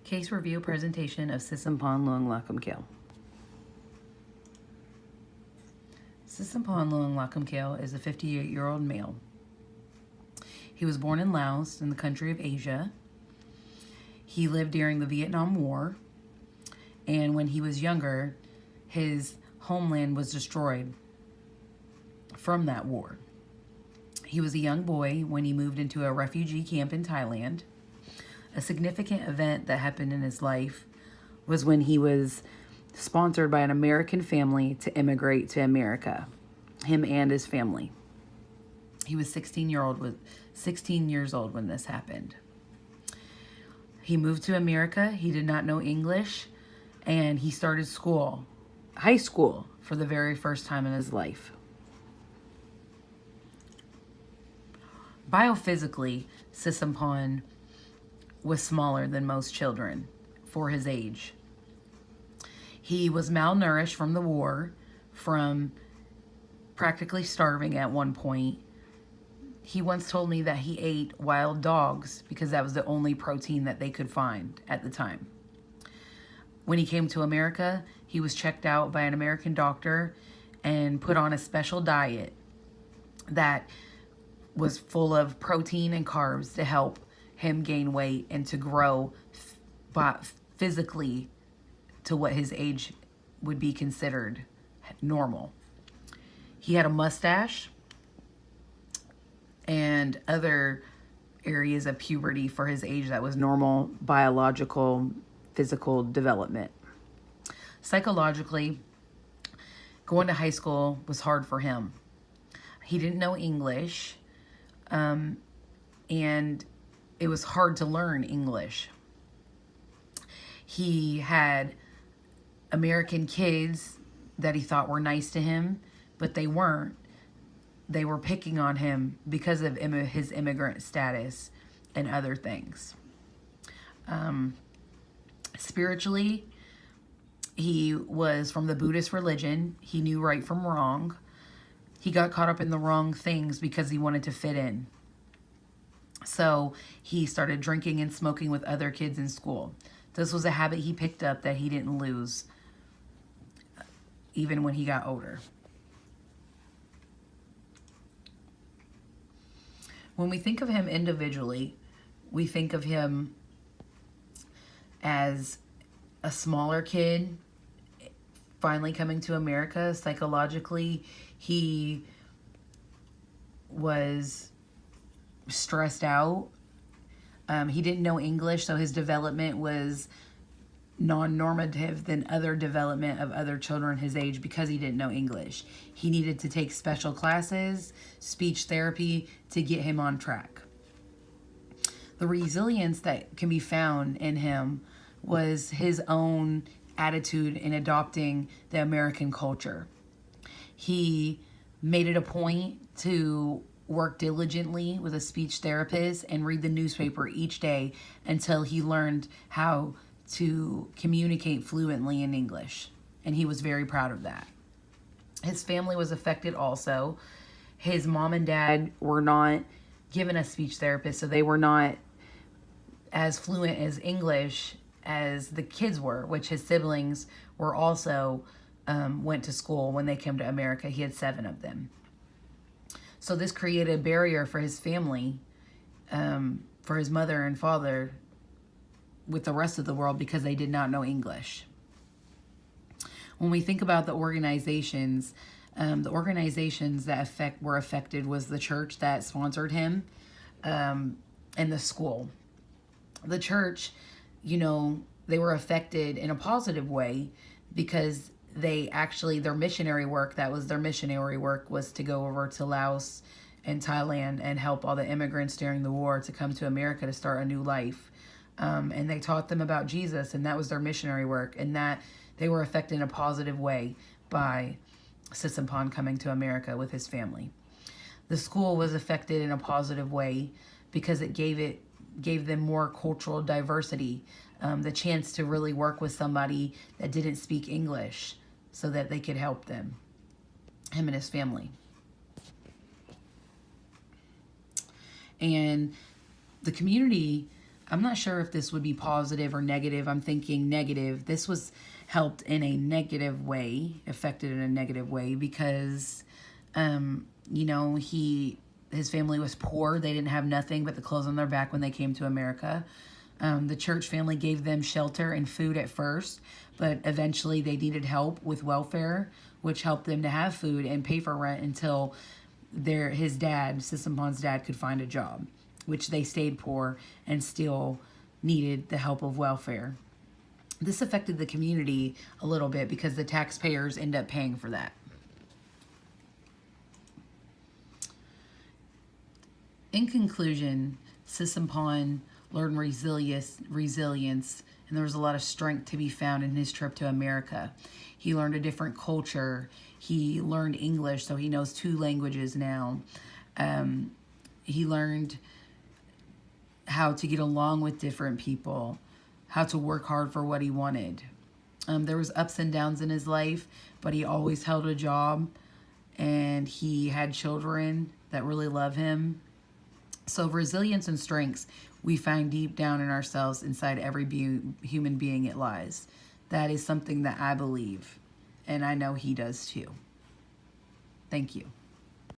Case review presentation of Sisimpon Luang Lakum Sisimpon Luang Lakum is a 58-year-old male. He was born in Laos in the country of Asia. He lived during the Vietnam War, and when he was younger, his homeland was destroyed from that war. He was a young boy when he moved into a refugee camp in Thailand. A significant event that happened in his life was when he was sponsored by an American family to immigrate to America, him and his family. He was 16 years old when this happened. He moved to America. He did not know English, and he started high school, for the very first time in his life. Biophysically, Sisimpon was smaller than most children for his age. He was malnourished from the war, from practically starving at one point. He once told me that he ate wild dogs because that was the only protein that they could find at the time. When he came to America, he was checked out by an American doctor and put on a special diet that was full of protein and carbs to help him gain weight and to grow physically to what his age would be considered normal. He had a mustache and other areas of puberty for his age that was normal biological physical development. Psychologically, going to high school was hard for him. He didn't know English, and it was hard to learn English. He had American kids that he thought were nice to him, but they weren't. They were picking on him because of his immigrant status and other things. Spiritually, he was from the Buddhist religion. He knew right from wrong. He got caught up in the wrong things because he wanted to fit in. So he started drinking and smoking with other kids in school. This was a habit he picked up that he didn't lose even when he got older. When we think of him individually, we think of him as a smaller kid finally coming to America. Psychologically, he was stressed out. He didn't know English, so his development was non-normative than other development of other children his age because he didn't know English. He needed to take special classes, speech therapy, to get him on track. The resilience that can be found in him was his own attitude in adopting the American culture. He made it a point to work diligently with a speech therapist and read the newspaper each day until he learned how to communicate fluently in English. And he was very proud of that. His family was affected also. His mom and dad were not given a speech therapist, so they were not as fluent as English as the kids were, which his siblings were also went to school when they came to America. He had 7 of them. So this created a barrier for his family, for his mother and father, with the rest of the world because they did not know English. When we think about the organizations that were affected was the church that sponsored him, and the school. The church, they were affected in a positive way because their missionary work was to go over to Laos and Thailand and help all the immigrants during the war to come to America to start a new life. And they taught them about Jesus, and that was their missionary work, and that they were affected in a positive way by Sisimpon coming to America with his family. The school was affected in a positive way because it gave them more cultural diversity, the chance to really work with somebody that didn't speak English so that they could help him and his family. And the community I'm not sure if this would be positive or negative. I'm thinking negative. This was helped in a negative way, affected in a negative way because, you know, his family was poor. They didn't have nothing but the clothes on their back when they came to America. The church family gave them shelter and food at first, but eventually they needed help with welfare, which helped them to have food and pay for rent until his dad, Sisampon's dad, could find a job, which they stayed poor and still needed the help of welfare. This affected the community a little bit because the taxpayers end up paying for that. In conclusion, Sisampon learned resilience, and there was a lot of strength to be found in his trip to America. He learned a different culture. He learned English, so he knows 2 languages now. He learned how to get along with different people, how to work hard for what he wanted. There was ups and downs in his life, but he always held a job, and he had children that really love him. So resilience and strengths we find deep down in ourselves, inside every human being it lies. That is something that I believe, and I know he does too. Thank you.